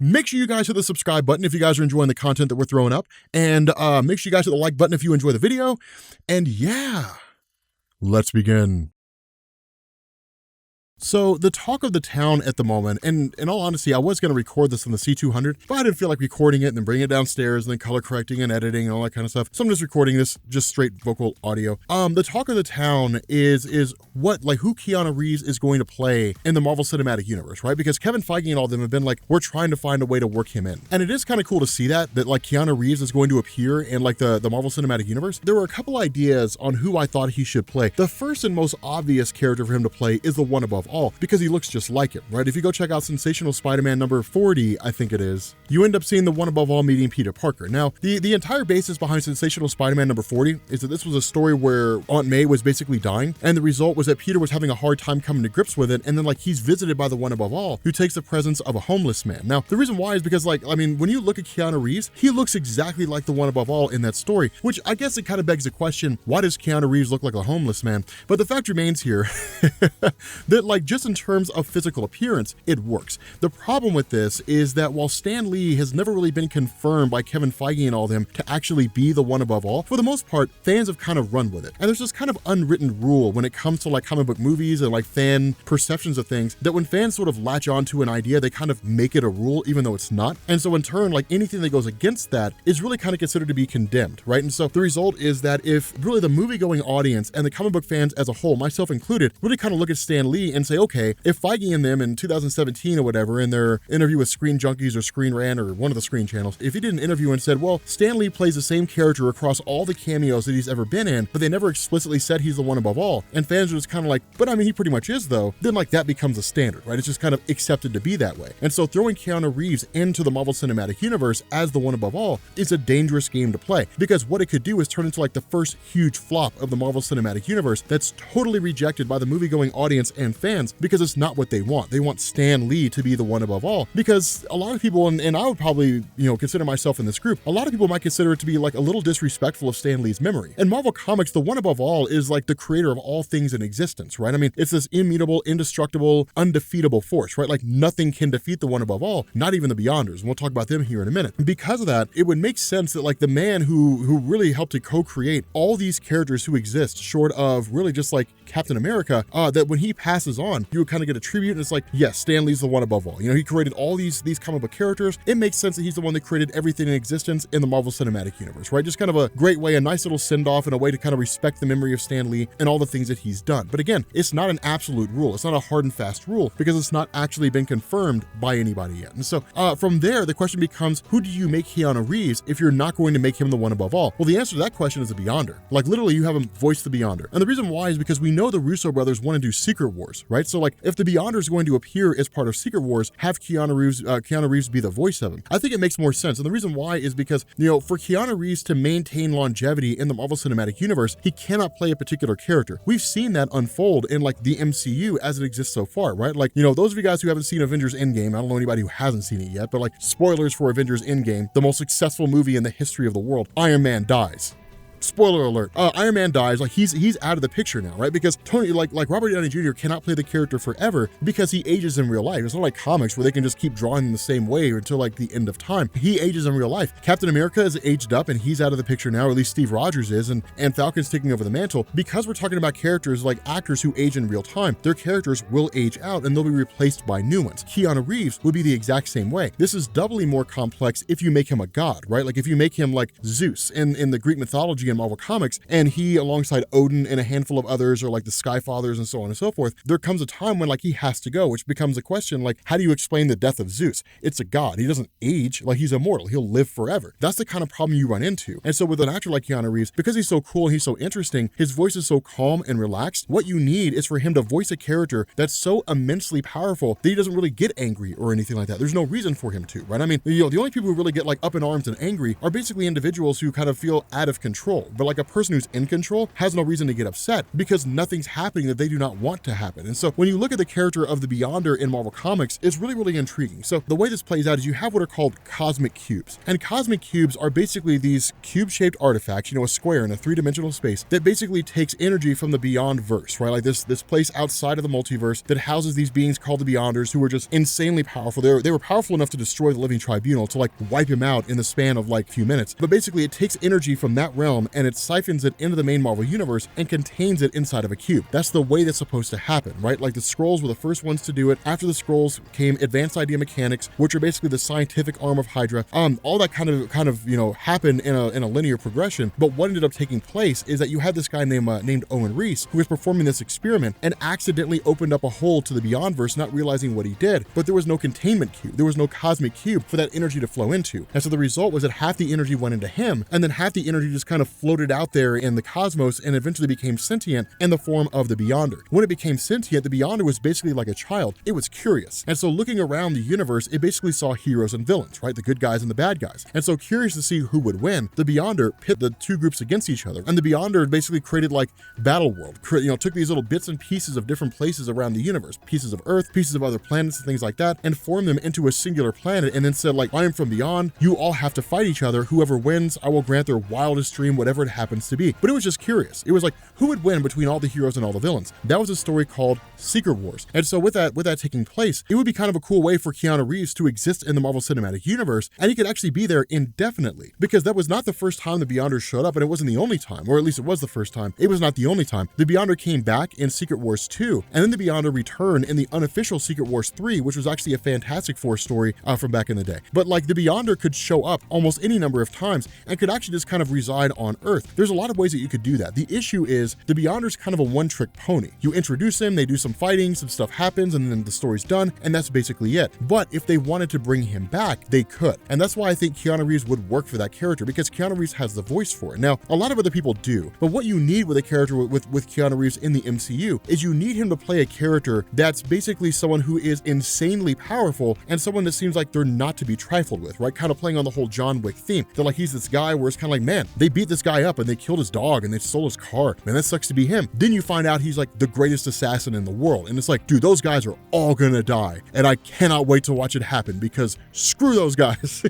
Make sure you guys hit the subscribe button if you guys are enjoying the content that we're throwing up. And make sure you guys hit the like button if you enjoy the video. And yeah, let's begin. So the talk of the town at the moment, and in all honesty, I was going to record this on the C200, but I didn't feel like recording it and then bringing it downstairs and then color correcting and editing and all that kind of stuff. So I'm just recording this just straight vocal audio. The talk of the town is who Keanu Reeves is going to play in the Marvel Cinematic Universe, right? Because Kevin Feige and all of them have been like, we're trying to find a way to work him in. And it is kind of cool to see that like Keanu Reeves is going to appear in like the Marvel Cinematic Universe. There were a couple ideas on who I thought he should play. The first and most obvious character for him to play is the one above all, because he looks just like him, right? If you go check out Sensational Spider-Man number 40, I think it is, you end up seeing the one above all meeting Peter Parker. Now, the entire basis behind Sensational Spider-Man number 40 is that this was a story where Aunt May was basically dying, and the result was that Peter was having a hard time coming to grips with it, and then like he's visited by the one above all, who takes the presence of a homeless man. Now, the reason why is because when you look at Keanu Reeves, he looks exactly like the one above all in that story, which I guess it kind of begs the question, why does Keanu Reeves look like a homeless man? But the fact remains here that like just in terms of physical appearance, it works. The problem with this is that while Stan Lee has never really been confirmed by Kevin Feige and all of them to actually be the one above all, for the most part, fans have kind of run with it. And there's this kind of unwritten rule when it comes to like comic book movies and like fan perceptions of things, that when fans sort of latch onto an idea, they kind of make it a rule even though it's not. And so in turn, like anything that goes against that is really kind of considered to be condemned, right? And so the result is that if really the movie-going audience and the comic book fans as a whole, myself included, really kind of look at Stan Lee and say, okay, if Feige and them in 2017 or whatever, in their interview with Screen Junkies or Screen Rant or one of the screen channels, if he did an interview and said, well, Stan Lee plays the same character across all the cameos that he's ever been in, but they never explicitly said he's the one above all, and fans are just kind of like, but I mean, he pretty much is though, then like that becomes a standard, right? It's just kind of accepted to be that way. And so throwing Keanu Reeves into the Marvel Cinematic Universe as the one above all is a dangerous game to play, because what it could do is turn into like the first huge flop of the Marvel Cinematic Universe that's totally rejected by the movie-going audience and fans, because it's not what they want. They want Stan Lee to be the one above all, because a lot of people, and I would probably, consider myself in this group, a lot of people might consider it to be like a little disrespectful of Stan Lee's memory. In Marvel Comics, the one above all is like the creator of all things in existence, right? I mean, it's this immutable, indestructible, undefeatable force, right? Like nothing can defeat the one above all, not even the Beyonders. And we'll talk about them here in a minute. And because of that, it would make sense that like the man who really helped to co-create all these characters who exist, short of really just like Captain America, that when he passes on, you would kind of get a tribute, and it's like, yes, Stan Lee's the one above all. He created all these comic book characters. It makes sense that he's the one that created everything in existence in the Marvel Cinematic Universe, right? Just kind of a great way, a nice little send-off and a way to kind of respect the memory of Stan Lee and all the things that he's done. But again, it's not an absolute rule. It's not a hard and fast rule, because it's not actually been confirmed by anybody yet. And so from there, the question becomes, who do you make Keanu Reeves if you're not going to make him the one above all? Well, the answer to that question is a Beyonder. Like literally, you have him voice the Beyonder. And the reason why is because we know the Russo brothers want to do Secret Wars, right? So like if the Beyonder is going to appear as part of Secret Wars, have Keanu Reeves be the voice of him. I think it makes more sense. And the reason why is because, for Keanu Reeves to maintain longevity in the Marvel Cinematic Universe, he cannot play a particular character. We've seen that unfold in like the MCU as it exists so far, right? Like, those of you guys who haven't seen Avengers Endgame, I don't know anybody who hasn't seen it yet, but like spoilers for Avengers Endgame, the most successful movie in the history of the world, Iron Man dies. Spoiler alert, Iron Man dies, like he's out of the picture now, right? Because Tony, like Robert Downey Jr. cannot play the character forever because he ages in real life. It's not like comics where they can just keep drawing him the same way until like the end of time. He ages in real life. Captain America is aged up and he's out of the picture now, or at least Steve Rogers is, and Falcon's taking over the mantle. Because we're talking about characters like actors who age in real time, their characters will age out and they'll be replaced by new ones. Keanu Reeves would be the exact same way. This is doubly more complex if you make him a god, right? Like if you make him like Zeus in the Greek mythology and Marvel Comics, and he alongside Odin and a handful of others, or like the Sky Fathers and so on and so forth, there comes a time when like he has to go, which becomes a question like, how do you explain the death of Zeus? It's a god. He doesn't age, like he's immortal. He'll live forever. That's the kind of problem you run into. And so with an actor like Keanu Reeves, because he's so cool and he's so interesting, his voice is so calm and relaxed, what you need is for him to voice a character that's so immensely powerful that he doesn't really get angry or anything like that. There's no reason for him to, right? I mean, the only people who really get like up in arms and angry are basically individuals who kind of feel out of control. control. But like a person who's in control has no reason to get upset because nothing's happening that they do not want to happen. And so when you look at the character of the Beyonder in Marvel Comics, it's really, really intriguing. So the way this plays out is you have what are called cosmic cubes. And cosmic cubes are basically these cube-shaped artifacts, a square in a three-dimensional space that basically takes energy from the Beyond verse, right? Like this place outside of the multiverse that houses these beings called the Beyonders who were just insanely powerful. They were powerful enough to destroy the Living Tribunal, to like wipe him out in the span of like a few minutes. But basically it takes energy from that realm and it siphons it into the main Marvel universe and contains it inside of a cube. That's the way that's supposed to happen, right? Like the Skrulls were the first ones to do it. After the Skrulls came advanced idea mechanics, which are basically the scientific arm of Hydra. All that kind of happened in a linear progression. But what ended up taking place is that you had this guy named Owen Reese who was performing this experiment and accidentally opened up a hole to the Beyondverse, not realizing what he did. But there was no containment cube. There was no cosmic cube for that energy to flow into. And so the result was that half the energy went into him, and then half the energy just kind of floated out there in the cosmos and eventually became sentient in the form of the Beyonder. When it became sentient, the Beyonder was basically like a child. It was curious. And so looking around the universe, it basically saw heroes and villains, right? The good guys and the bad guys. And so curious to see who would win, the Beyonder pit the two groups against each other. And the Beyonder basically created like Battle World, took these little bits and pieces of different places around the universe, pieces of Earth, pieces of other planets and things like that, and formed them into a singular planet and then said like, I am from beyond, you all have to fight each other. Whoever wins, I will grant their wildest dream, whatever it happens to be. But it was just curious. It was like, who would win between all the heroes and all the villains? That was a story called Secret Wars. And so with that taking place, it would be kind of a cool way for Keanu Reeves to exist in the Marvel Cinematic Universe, and he could actually be there indefinitely, because that was not the first time the Beyonders showed up, and it wasn't the only time, or at least it was the first time. It was not the only time. The Beyonder came back in Secret Wars 2, and then the Beyonder returned in the unofficial Secret Wars 3, which was actually a Fantastic Four story from back in the day. But like the Beyonder could show up almost any number of times and could actually just kind of reside on Earth. There's a lot of ways that you could do that. The issue is the Beyonder's kind of a one-trick pony. You introduce him, they do some fighting, some stuff happens, and then the story's done, and that's basically it. But if they wanted to bring him back, they could. And that's why I think Keanu Reeves would work for that character, because Keanu Reeves has the voice for it. Now, a lot of other people do, but what you need with a character with Keanu Reeves in the MCU is you need him to play a character that's basically someone who is insanely powerful and someone that seems like they're not to be trifled with, right? Kind of playing on the whole John Wick theme. They're like, he's this guy where it's kind of like, man, they beat this guy up and they killed his dog and they stole his car. Man, that sucks to be him. Then you find out he's like the greatest assassin in the world. And it's like, dude, those guys are all gonna die. And I cannot wait to watch it happen, because screw those guys.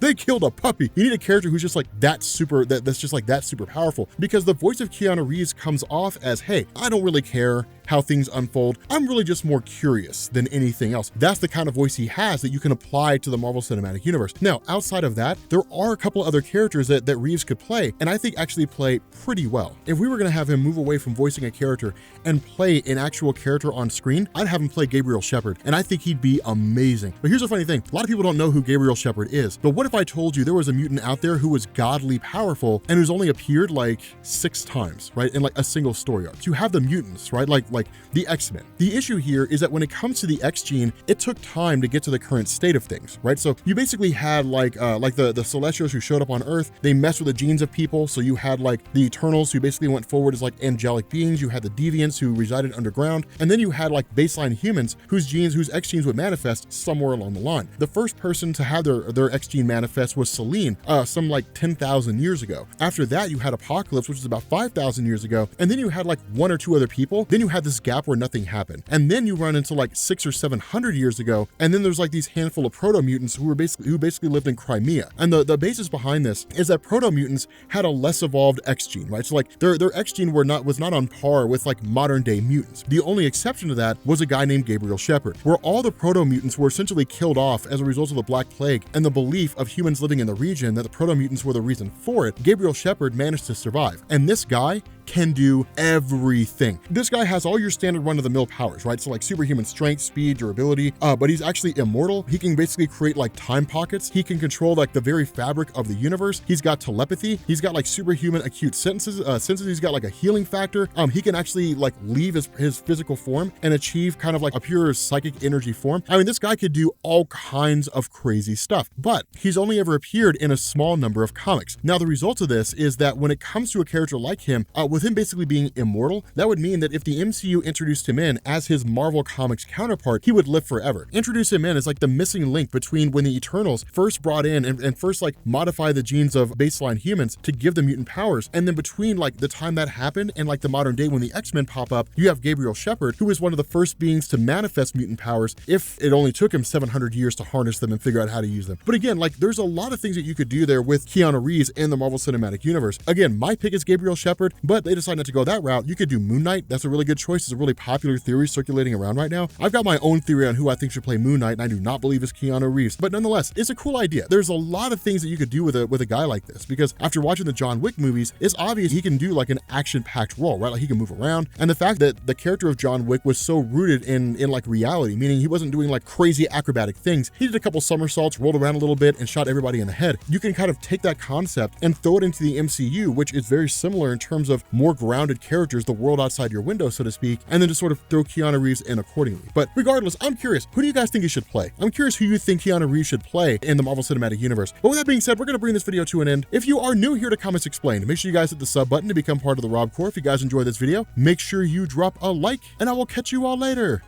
They killed a puppy. You need a character who's just like that's just like that super powerful, because the voice of Keanu Reeves comes off as, hey, I don't really care how things unfold. I'm really just more curious than anything else. That's the kind of voice he has that you can apply to the Marvel Cinematic Universe. Now, outside of that, there are a couple other characters that Reeves could play, and I think actually play pretty well. If we were gonna have him move away from voicing a character and play an actual character on screen, I'd have him play Gabriel Shepard, and I think he'd be amazing. But here's a funny thing. A lot of people don't know who Gabriel Shepard is, but what if I told you there was a mutant out there who was godly powerful and who's only appeared like 6 times, right? In like a single story arc. You have the mutants, right? Like the X-Men. The issue here is that when it comes to the X gene, it took time to get to the current state of things, right? So you basically had like the Celestials who showed up on Earth. They messed with the genes of people. So you had like the Eternals who basically went forward as like angelic beings. You had the Deviants who resided underground. And then you had like baseline humans whose X genes would manifest somewhere along the line. The first person to have their X gene manifest was Selene, some like 10,000 years ago. After that, you had Apocalypse, which is about 5,000 years ago. And then you had like 1 or 2 other people. Then you had this gap where nothing happened. And then you run into like 600 or 700 years ago. And then there's like these handful of proto-mutants who basically lived in Crimea. And the basis behind this is that proto-mutants had a less evolved X gene, right? So like their X gene was not on par with like modern day mutants. The only exception to that was a guy named Gabriel Shepard, where all the proto-mutants were essentially killed off as a result of the Black Plague and the belief of humans living in the region that the proto-mutants were the reason for it. Gabriel Shepard managed to survive. And this guy can do everything. This guy has all your standard run-of-the-mill powers, right? So like superhuman strength, speed, durability, but he's actually immortal. He can basically create like time pockets. He can control like the very fabric of the universe. He's got telepathy. He's got like superhuman acute senses. He's got like a healing factor. He can actually like leave his physical form and achieve kind of like a pure psychic energy form. I mean, this guy could do all kinds of crazy stuff, but he's only ever appeared in a small number of comics. Now, the result of this is that when it comes to a character like him, with him basically being immortal, that would mean that if the MCU introduced him in as his Marvel Comics counterpart, he would live forever. Introduce him in as like the missing link between when the Eternals first brought in and first like modify the genes of baseline humans to give them mutant powers, and then between like the time that happened and like the modern day when the X-Men pop up, you have Gabriel Shepard, who is one of the first beings to manifest mutant powers if it only took him 700 years to harness them and figure out how to use them. But again, like there's a lot of things that you could do there with Keanu Reeves in the Marvel Cinematic Universe. Again, my pick is Gabriel Shepard, but they decided not to go that route. You could do Moon Knight. That's a really good choice. It's a really popular theory circulating around right now. I've got my own theory on who I think should play Moon Knight, and I do not believe it's Keanu Reeves. But nonetheless, it's a cool idea. There's a lot of things that you could do with a guy like this, because after watching the John Wick movies, it's obvious he can do like an action-packed role, right? Like he can move around. And the fact that the character of John Wick was so rooted in like reality, meaning he wasn't doing like crazy acrobatic things. He did a couple somersaults, rolled around a little bit, and shot everybody in the head. You can kind of take that concept and throw it into the MCU, which is very similar in terms of more grounded characters, the world outside your window, so to speak, and then just sort of throw Keanu Reeves in accordingly. But regardless, I'm curious, who do you guys think he should play? I'm curious who you think Keanu Reeves should play in the Marvel Cinematic Universe. But with that being said, we're going to bring this video to an end. If you are new here to Comics Explained, make sure you guys hit the sub button to become part of the Rob Corps. If you guys enjoyed this video, make sure you drop a like, and I will catch you all later.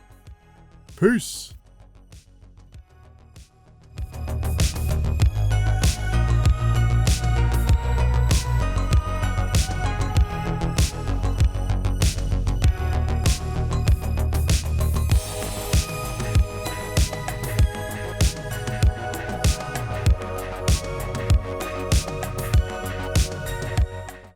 Peace.